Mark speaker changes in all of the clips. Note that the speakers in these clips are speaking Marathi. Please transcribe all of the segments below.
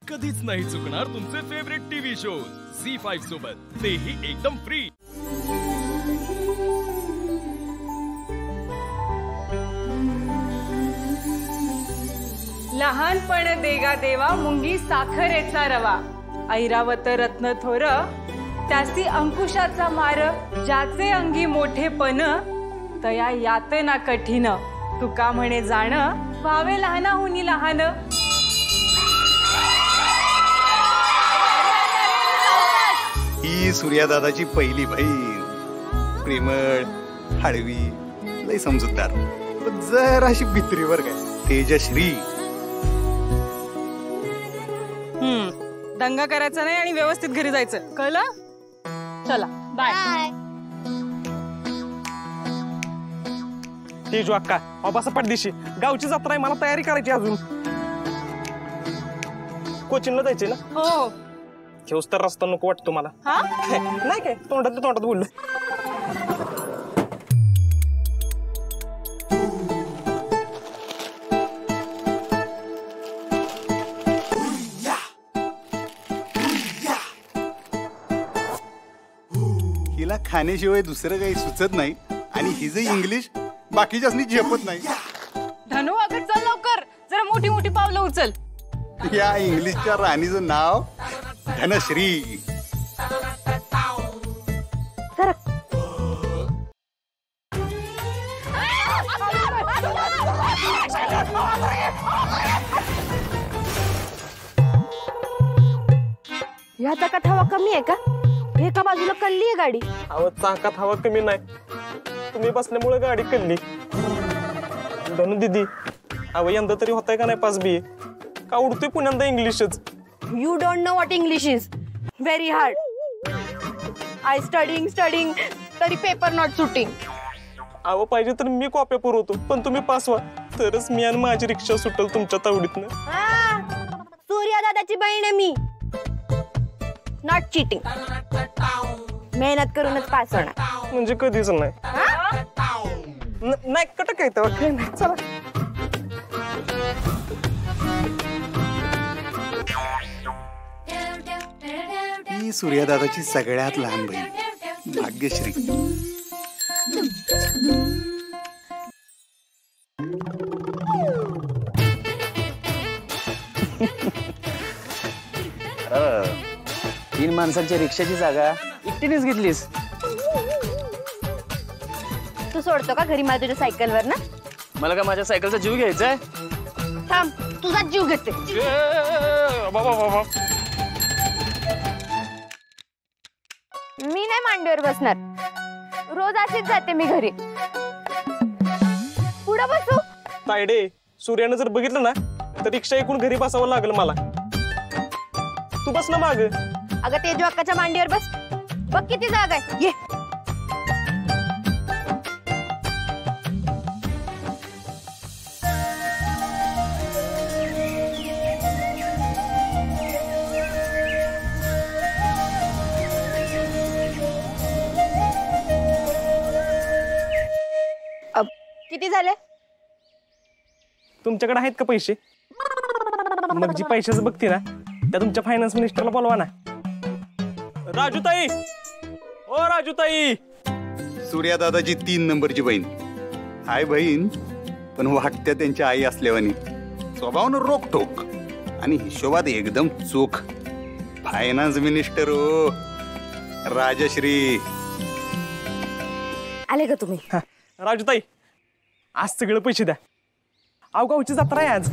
Speaker 1: कधीच नाही चुकणार तुमचे फेवरेट टीव्ही शोज झी5 सोबत, तेही एकदम फ्री।
Speaker 2: लहानपण देगा देवा मुंगी साखरेचा रवा, ऐरावत रत्न थोर त्यासी अंकुशाचा मार, ज्याचे अंगी मोठेपण तया यातना कठीण, तुका म्हणे जाण व्हावे लहानाहुनी लहान।
Speaker 3: ही सूर्यादादाची पहिली बहीण, प्रेमळ, हळवी, लय समजूतदार, जराशी भित्रीवर काय तेजश्री।
Speaker 2: दंगा करायचा नाही आणि व्यवस्थित घरी जायचं, कळलं? चला बाय।
Speaker 4: तेजू अक्का बाबासा पडदिशी गावची जत्रा आहे, मला तयारी करायची अजून। कोचिंगला जायचे ना?
Speaker 2: हो।
Speaker 4: ठेवस तर रस्ता नको वाटतो मला। नाही काय तोंडात बोललो।
Speaker 3: हिला खाण्याशिवाय दुसरं काही सुचत नाही आणि हिचं इंग्लिश बाकीच्यासनी झेपत नाही।
Speaker 2: धनु अगं चल लवकर, जरा मोठी मोठी पावलं उचल।
Speaker 3: या इंग्लिशच्या राणीचं नाव धनश्री।
Speaker 5: या चाकात हवा कमी आहे का? एका बाजूला कल्ली आहे गाडी।
Speaker 4: अहो चाकात हवा कमी नाही, तुम्ही बसल्यामुळे गाडी कल्ली। धनु दीदी अहो यंदा तरी होताय का नाही पास बी? का उडतोय पुण्यांदा इंग्लिशच?
Speaker 5: You don't know what English is, very hard. I studying तरी पेपर नॉट सुटिंग।
Speaker 4: अहो पाहिजे तर मी कॉप्या पुरवतो, पण तुम्ही पास व्हा तरच मी आणि माझी रिक्षा सुटल तुमच्या तावडीतनं।
Speaker 5: सूर्या दादाची बहीण आहे मी, नॉट चीटिंग। मेहनत करूनच पास होणार।
Speaker 4: म्हणजे कधीच नाही। नाही कटक आहे तेव्हा काय नाही। चला
Speaker 3: ही सूर्यादादाची सगळ्यात लहान बहीण भाग्यश्री।
Speaker 6: तीन माणसांच्या रिक्षाची जागा एकटीनेच घेतलीस?
Speaker 5: तू सोडतो का घरी मला तुझ्या सायकलवर ना?
Speaker 6: मला का माझ्या सायकलचा जीव घ्यायचा आहे?
Speaker 5: थांब, तुझा जीव घेते। मी नाही मांडीवर बसणार, रोज अशीच जाते मी घरी। पुढे बसू?
Speaker 4: तायडे सूर्यानं जर बघितलं ना तर रिक्षा ऐकून घरी बसावं लागल मला। तू बस ना माग।
Speaker 5: अगं तेजू अक्काच्या मांडीवर बस, बघ किती जागा आहे। ये किती झाले?
Speaker 4: तुमच्याकडे आहेत का पैसे? मग जी पैशाचं बघते ना त्या तुमच्या फायनान्स मिनिस्टरला बोलवा ना। राजूताई, ओ राजूताई।
Speaker 3: सूर्यादादाची 3 नंबरची बहीण हाय बहीण, पण वाटत्या त्यांच्या आई असल्यावानी, स्वभावानं रोकटोक आणि हिशोबात एकदम चोख। फायनान्स मिनिस्टर ओ राजश्री।
Speaker 5: आले का तुम्ही?
Speaker 4: राजूताई आज सगळे पैसे द्या, गावची जत्रा आहे आज।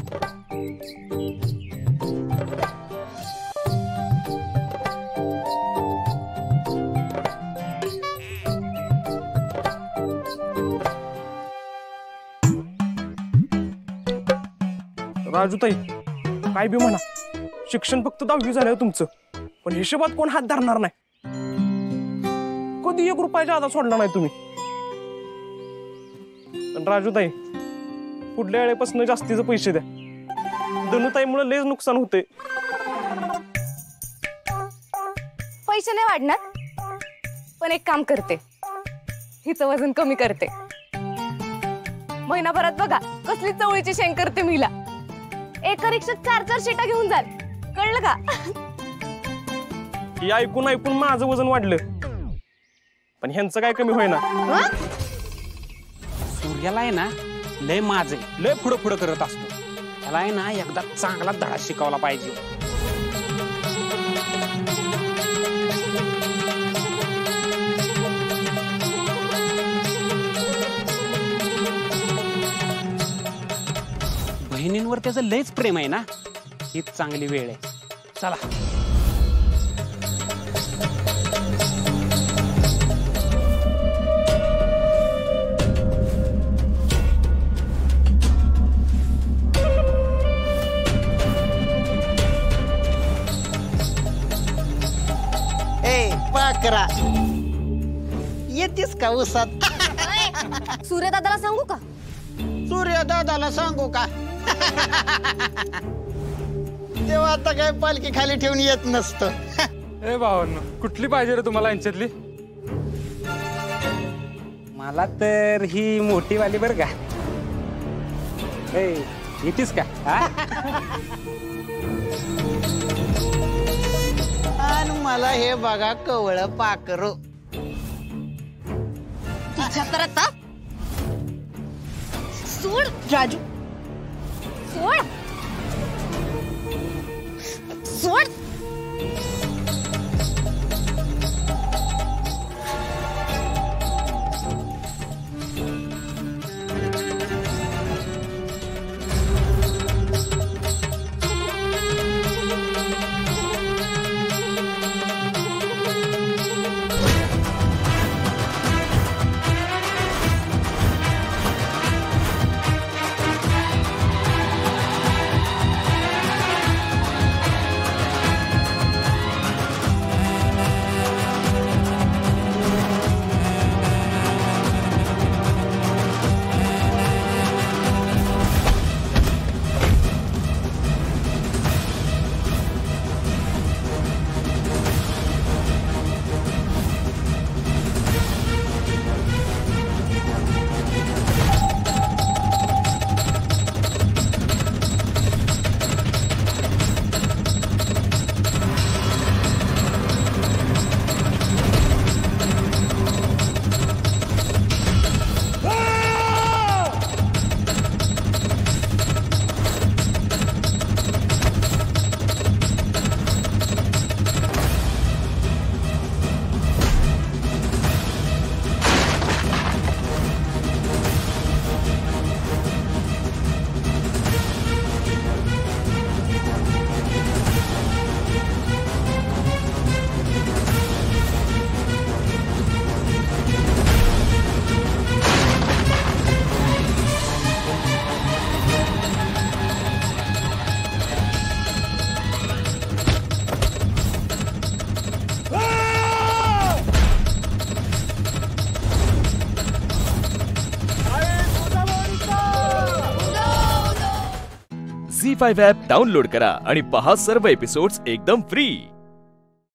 Speaker 4: राजूताई काय बी म्हणा, शिक्षण फक्त 10वी झालं तुमचं, पण हिशोबात कोण हात धरणार नाही। कधी 1 रुपया जादा सोडला नाही तुम्ही। राजूताई पुढल्या वेळेपासून जास्तीचे पैसे द्या, धनुताईमुळे लयच नुकसान होते।
Speaker 2: पैसे नाही वाढणार, पण एक काम करते, हिचं वजन कमी करते। महिनाभरात बघा कसली चवळीची शेंग करते मीला। एका रिक्षात 4-4 शीटा घेऊन जाल,
Speaker 5: कळलं का?
Speaker 4: हे ऐकून ऐकून माझं वजन वाढलं, पण ह्यांचं काय कमी होईना.
Speaker 7: सूर्याला आहे ना लय माझे लय पुढं पुढं करत असतो. त्याला आहे ना एकदा चांगला धडा शिकवला पाहिजे. बहिणींवर त्याचं लयच प्रेम आहे ना, हीच चांगली वेळ आहे. चला.
Speaker 8: पाकरा येतीस का उसात?
Speaker 5: सूर्यदादाला सांगू का?
Speaker 8: सूर्यदादाला सांगू का? तेव्हा आता काय पालखी खाली ठेवून येत नसतं.
Speaker 9: ए भावांनो, कुठली पाहिजे रे तुम्हाला यांच्यातली?
Speaker 7: मला तर ही मोठी वाली बर का. येतीस का?
Speaker 8: आणि मला हे बघा कवळ पाकरो.
Speaker 5: तुझ्या तर आता सोड राजू, सोड सोड.
Speaker 1: झी5 ॲप डाउनलोड करा आणि पहा सर्व एपिसोड्स एकदम फ्री.